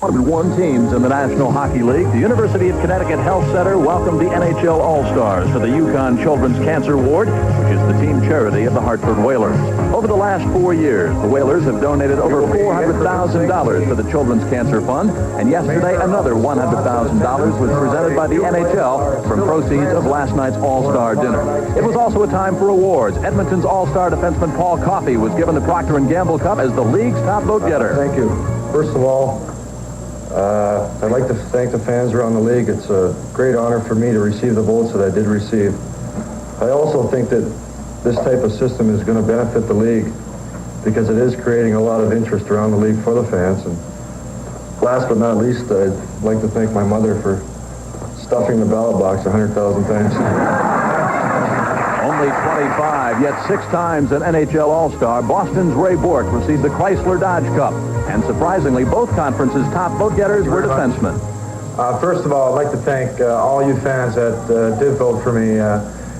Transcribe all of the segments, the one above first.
1 teams in the National Hockey League. The University of Connecticut Health Center welcomed the NHL All-Stars to the Yukon Children's Cancer Ward, which is the team charity of the Hartford Whalers. Over the last 4 years, the Whalers have donated over $400,000 for the Children's Cancer Fund, and yesterday another $100,000 was presented by the NHL from proceeds of last night's All-Star dinner. It was also a time for awards. Edmonton's All-Star defenseman Paul Coffey was given the Procter & Gamble Cup as the league's top vote getter. Thank you. First of all, I'd like to thank the fans around the league. It's a great honor for me to receive the votes that I did receive. I also think that this type of system is going to benefit the league because it is creating a lot of interest around the league for the fans. And last but not least, I'd like to thank my mother for stuffing the ballot box 100,000 times. Only 25, yet 6 times an NHL All-Star, Boston's Ray Bourque received the Chrysler Dodge Cup. And surprisingly, both conferences' top vote-getters were defensemen. First of all, I'd like to thank all you fans that did vote for me.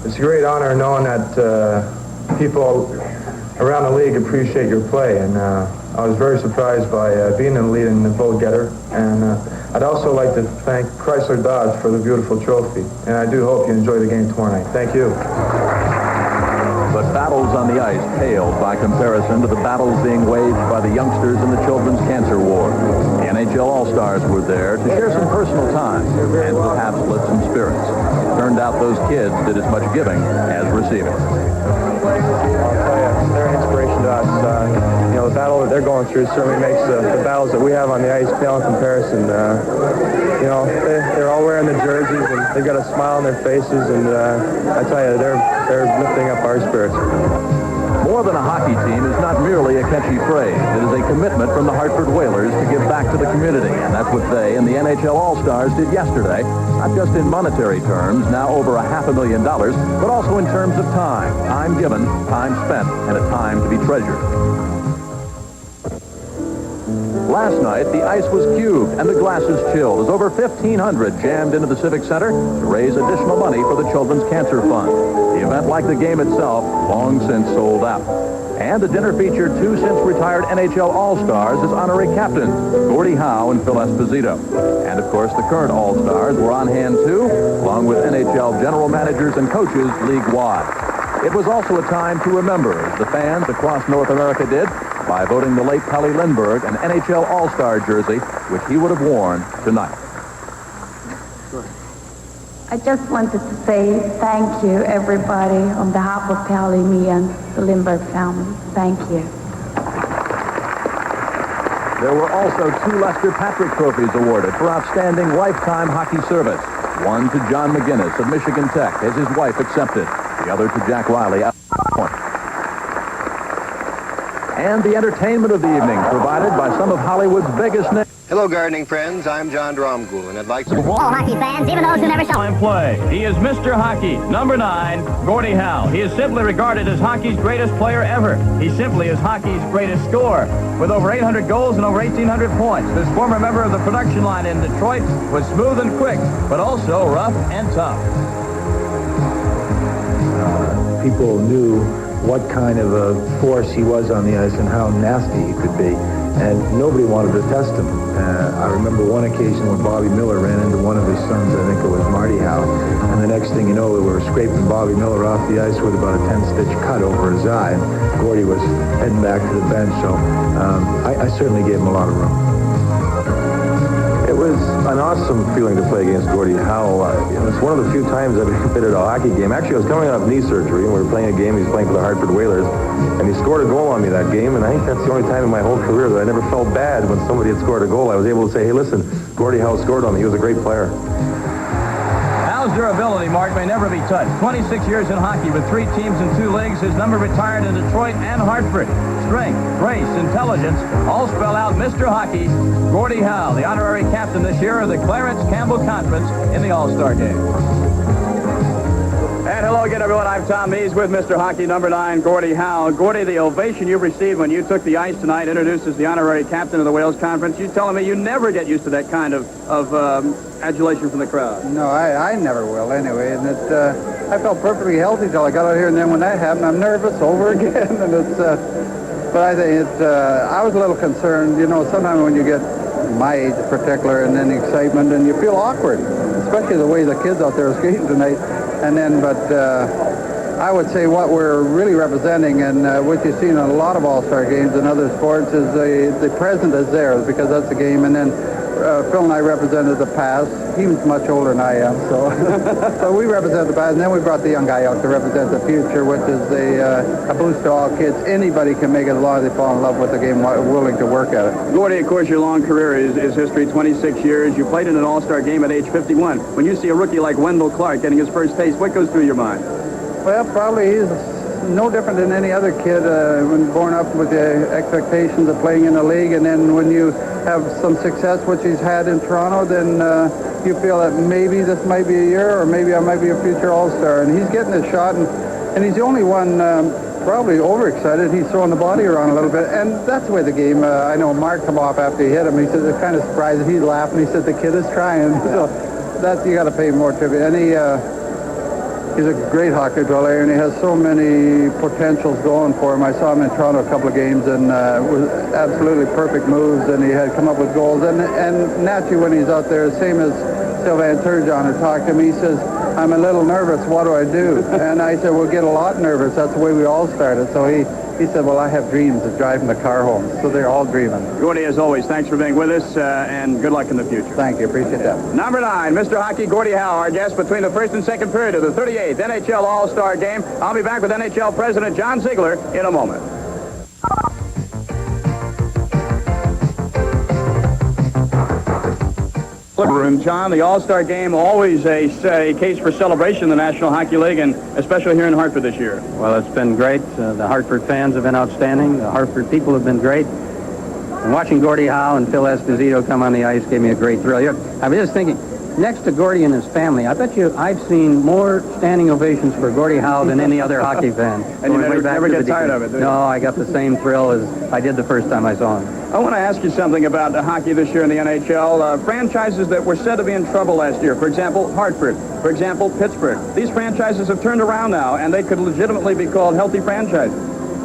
It's a great honor knowing that people around the league appreciate your play. And I was very surprised by being in the lead in the vote-getter. And I'd also like to thank Chrysler Dodge for the beautiful trophy. And I do hope you enjoy the game tomorrow night. Thank you. But battles on the ice paled by comparison to the battles being waged by the youngsters in the Children's Cancer Ward. The NHL All-Stars were there to share some personal time and perhaps lift some spirits. It turned out those kids did as much giving as receiving. They're an inspiration to us. The battle that they're going through certainly makes the battles that we have on the ice pale in comparison. They're all wearing the jerseys and they've got a smile on their faces, and I tell you, they're lifting up our spirits. More than a hockey team is not merely a catchy phrase. It is a commitment from the Hartford Whalers to give back to the community, and that's what they and the NHL All-Stars did yesterday, not just in monetary terms, now over $500,000, but also in terms of time given, time spent, and a time to be treasured. Last night, the ice was cubed and the glasses chilled as over 1,500 jammed into the Civic Center to raise additional money for the Children's Cancer Fund. The event, like the game itself, long since sold out. And the dinner featured 2 since-retired NHL All-Stars as honorary captains, Gordie Howe and Phil Esposito. And, of course, the current All-Stars were on hand, too, along with NHL general managers and coaches league-wide. It was also a time to remember, as the fans across North America did, by voting the late Pelly Lindbergh an NHL All-Star jersey, which he would have worn tonight. I just wanted to say thank you, everybody, on behalf of Pelly, me, and the Lindbergh family. Thank you. There were also 2 Lester Patrick trophies awarded for outstanding lifetime hockey service. One to John McGinnis of Michigan Tech, as his wife accepted. The other to Jack Riley at Point. And the entertainment of the evening provided by some of Hollywood's biggest names. Hello, gardening friends. I'm John Dromgoole, and I'd like to... All hockey fans, even those who never saw him play. He is Mr. Hockey, number 9, Gordie Howe. He is simply regarded as hockey's greatest player ever. He simply is hockey's greatest scorer, with over 800 goals and over 1,800 points. This former member of the production line in Detroit was smooth and quick, but also rough and tough. People knew what kind of a force he was on the ice and how nasty he could be. And nobody wanted to test him. I remember one occasion when Bobby Miller ran into one of his sons, I think it was Marty Howe, and the next thing you know, we were scraping Bobby Miller off the ice with about a 10-stitch cut over his eye. Gordie was heading back to the bench, so I certainly gave him a lot of room. It was an awesome feeling to play against Gordie Howe. It's one of the few times I've been at a hockey game. Actually, I was coming off knee surgery, and we were playing a game. He was playing for the Hartford Whalers, and he scored a goal on me that game, and I think that's the only time in my whole career that I never felt bad when somebody had scored a goal. I was able to say, hey, listen, Gordie Howe scored on me. He was a great player. Howe's durability mark may never be touched. 26 years in hockey with 3 teams and 2 leagues. His number retired in Detroit and Hartford. Strength, grace, intelligence, all spell out Mr. Hockey, Gordie Howe, the honorary captain this year of the Clarence Campbell Conference in the All-Star game. And hello again, everyone. I'm Tom Mees with Mr. Hockey, number 9, Gordie Howe. Gordie, the ovation you received when you took the ice tonight, introduced as the honorary captain of the Wales Conference. You're telling me you never get used to that kind of adulation from the crowd. No, I never will anyway. And I felt perfectly healthy till I got out here, and then when that happened, I'm nervous over again. And but I think I was a little concerned. You know, sometimes when you get my age in particular, and then the excitement, and you feel awkward, especially the way the kids out there are skating tonight. And then, but I would say what we're really representing, and what you've seen in a lot of all-star games and other sports, is the present is there, because that's the game. And then Phil and I represented the past. He was much older than I am, so so we represent the past, and then we brought the young guy out to represent the future, which is a boost to all kids. Anybody can make it as long as they fall in love with the game, willing to work at it. Gordy, of course, your long career is history, 26 years. You played in an all-star game at age 51. When you see a rookie like Wendell Clark getting his first taste, what goes through your mind? Well, probably he's no different than any other kid when born up with the expectations of playing in the league, and then when you have some success, which he's had in Toronto, then you feel that maybe this might be a year, or maybe I might be a future all-star. And he's getting his shot, and he's the only one probably overexcited. He's throwing the body around a little bit, and that's the way the game. I know Mark come off after he hit him. He said it's kind of surprised that he's laughing. He said the kid is trying. So that you got to pay more tribute. And he's a great hockey player, and he has so many potentials going for him. I saw him in Toronto a couple of games, and was absolutely perfect moves, and he had come up with goals. And naturally, when he's out there, same as Sylvain Turgeon had talked to him, he says, I'm a little nervous, what do I do? And I said, we'll get a lot nervous. That's the way we all started. So he said, well, I have dreams of driving the car home. So they're all dreaming. Gordy, as always, thanks for being with us, and good luck in the future. Thank you. Appreciate that. Number 9, Mr. Hockey, Gordie Howe, our guest between the first and second period of the 38th NHL All-Star Game. I'll be back with NHL President John Ziegler in a moment. Room, John, the All-Star Game, always a case for celebration in the National Hockey League, and especially here in Hartford this year. Well, it's been great. The Hartford fans have been outstanding. The Hartford people have been great. And watching Gordie Howe and Phil Esposito come on the ice gave me a great thrill. I was just thinking, next to Gordie and his family, I bet you I've seen more standing ovations for Gordie Howe than any other hockey fan. And you never get tired of it, do you? No, I got the same thrill as I did the first time I saw him. I want to ask you something about hockey this year in the NHL. Franchises that were said to be in trouble last year, for example, Hartford, for example, Pittsburgh. These franchises have turned around now, and they could legitimately be called healthy franchises.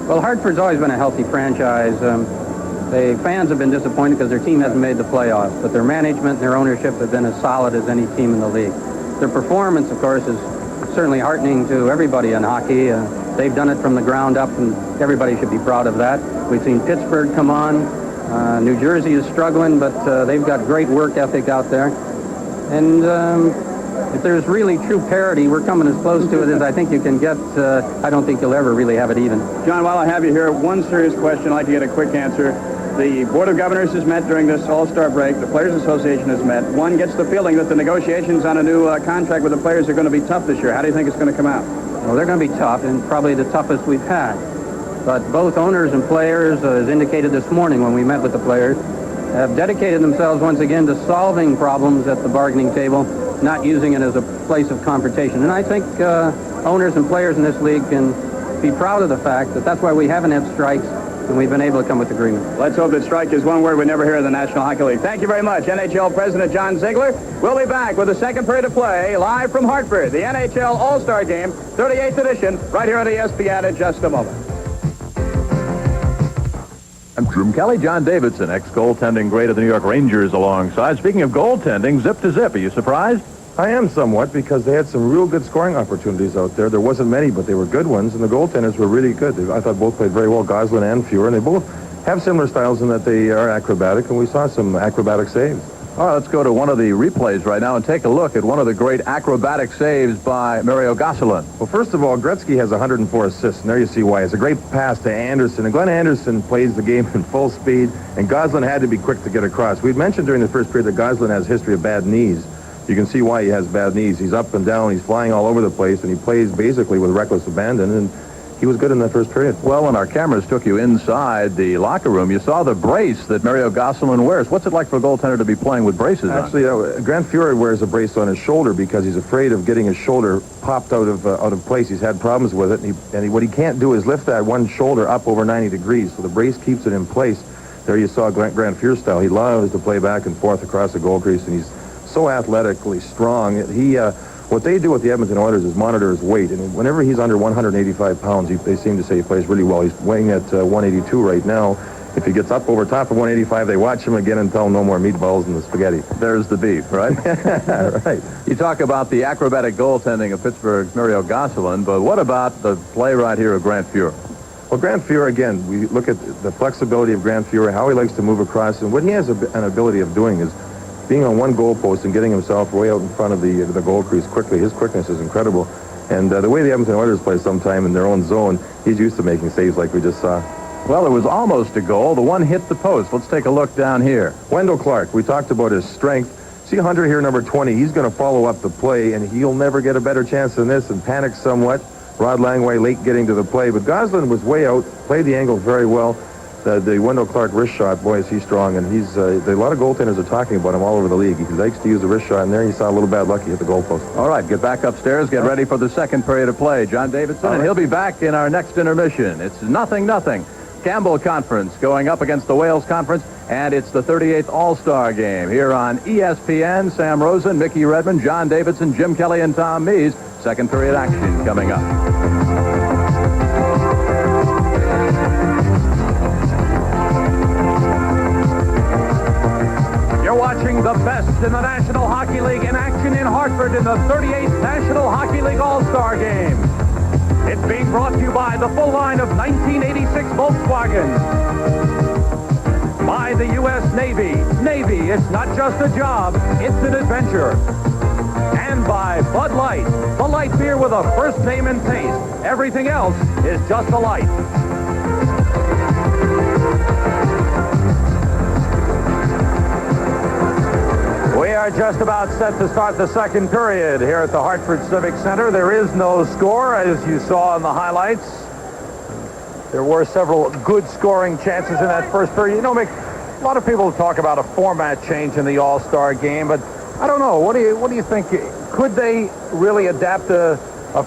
Well, Hartford's always been a healthy franchise. The fans have been disappointed because their team hasn't made the playoffs, but their management and their ownership have been as solid as any team in the league. Their performance, of course, is certainly heartening to everybody in hockey. They've done it from the ground up, and everybody should be proud of that. We've seen Pittsburgh come on. New Jersey is struggling, but they've got great work ethic out there. And if there's really true parity, we're coming as close to it as I think you can get. I don't think you'll ever really have it even. John, while I have you here, one serious question I'd like to get a quick answer. The Board of Governors has met during this All-Star break. The Players Association has met. One gets the feeling that the negotiations on a new contract with the players are going to be tough this year. How do you think it's going to come out? Well, they're going to be tough, and probably the toughest we've had. But both owners and players, as indicated this morning when we met with the players, have dedicated themselves once again to solving problems at the bargaining table, not using it as a place of confrontation. And I think owners and players in this league can be proud of the fact that that's why we haven't had strikes, and we've been able to come with agreement. Let's hope that strike is one word we never hear in the National Hockey League. Thank you very much, NHL President John Ziegler. We'll be back with the second period of play, live from Hartford, the NHL All-Star Game, 38th edition, right here on ESPN in just a moment. I'm Jim Kelly, John Davidson, ex-goaltending great of the New York Rangers alongside. Speaking of goaltending, zip to zip, are you surprised? I am somewhat, because they had some real good scoring opportunities out there. There wasn't many, but they were good ones, and the goaltenders were really good. I thought both played very well, Goslin and Fuhr, and they both have similar styles in that they are acrobatic, and we saw some acrobatic saves. All right, let's go to one of the replays right now and take a look at one of the great acrobatic saves by Mario Goslin. Well, first of all, Gretzky has 104 assists, and there you see why. It's a great pass to Anderson, and Glenn Anderson plays the game in full speed, and Goslin had to be quick to get across. We'd mentioned during the first period that Goslin has a history of bad knees. You can see why he has bad knees. He's up and down, he's flying all over the place, and he plays basically with reckless abandon, and he was good in that first period. Well, when our cameras took you inside the locker room, you saw the brace that Mario Goslin wears. What's it like for a goaltender to be playing with braces on? Actually, Grant Fuhr wears a brace on his shoulder because he's afraid of getting his shoulder popped out of place. He's had problems with it, and what he can't do is lift that one shoulder up over 90 degrees, so the brace keeps it in place. There you saw Grant Fuhr style. He loves to play back and forth across the goal crease, and he's so athletically strong. What they do with the Edmonton Oilers is monitor his weight, and whenever he's under 185 pounds, they seem to say he plays really well. He's weighing at 182 right now, If he gets up over top of 185, they watch him again and tell him no more meatballs and the spaghetti. There's the beef, right? Right. You talk about the acrobatic goaltending of Pittsburgh's Mario Gosselin, but what about the play right here of Grant Fuhrer? Well, Grant Fuhrer, again, we look at the flexibility of Grant Fuhrer, how he likes to move across, and what he has an ability of doing is being on one goal post and getting himself way out in front of the goal crease quickly. His quickness is incredible. And the way the Edmonton Oilers play sometime in their own zone, he's used to making saves like we just saw. Well, it was almost a goal. The one hit the post. Let's take a look down here. Wendell Clark, we talked about his strength. See Hunter here, number 20. He's going to follow up the play, and he'll never get a better chance than this and panic somewhat. Rod Langway late getting to the play, but Gosselin was way out, played the angle very well. The Wendell Clark wrist shot, boy, is he strong, and he's a lot of goaltenders are talking about him all over the league. He likes to use the wrist shot, and there he saw a little bad luck. He hit the goalpost. All right, get back upstairs, get ready for the second period of play. John Davidson, and he'll be back in our next intermission. It's 0-0. Campbell Conference going up against the Wales Conference, and it's the 38th All-Star Game here on ESPN. Sam Rosen, Mickey Redmond, John Davidson, Jim Kelly, and Tom Mees. Second period action coming up. You're watching the best in the National Hockey League in action in Hartford in the 38th National Hockey League All-Star Game. It's being brought to you by the full line of 1986 Volkswagens. By the U.S. Navy. Navy, it's not just a job, it's an adventure. And by Bud Light, the light beer with a first name and taste. Everything else is just a light. We are just about set to start the second period here at the Hartford Civic Center. There is no score, as you saw in the highlights. There were several good scoring chances in that first period. You know, Mick, a lot of people talk about a format change in the All-Star game, but I don't know. What do you think? Could they really adapt a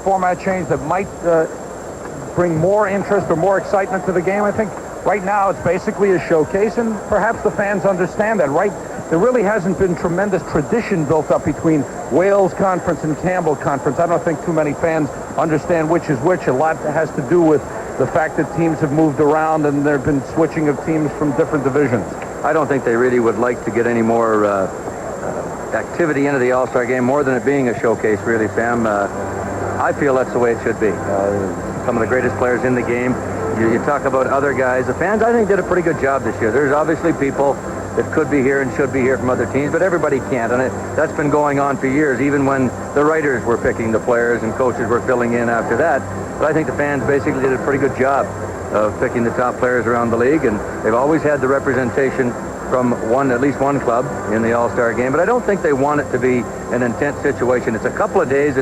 format change that might bring more interest or more excitement to the game? I think right now it's basically a showcase, and perhaps the fans understand that, right? There really hasn't been tremendous tradition built up between Wales Conference and Campbell Conference. I don't think too many fans understand which is which. A lot has to do with the fact that teams have moved around and there have been switching of teams from different divisions. I don't think they really would like to get any more activity into the All-Star game, more than it being a showcase, really, Sam. I feel that's the way it should be. Some of the greatest players in the game. You talk about other guys. The fans, I think, did a pretty good job this year. There's obviously people that could be here and should be here from other teams, but everybody can't. And that's been going on for years, even when the writers were picking the players and coaches were filling in after that. But I think the fans basically did a pretty good job of picking the top players around the league, and they've always had the representation from at least one club in the All-Star game. But I don't think they want it to be an intense situation. It's a couple of days.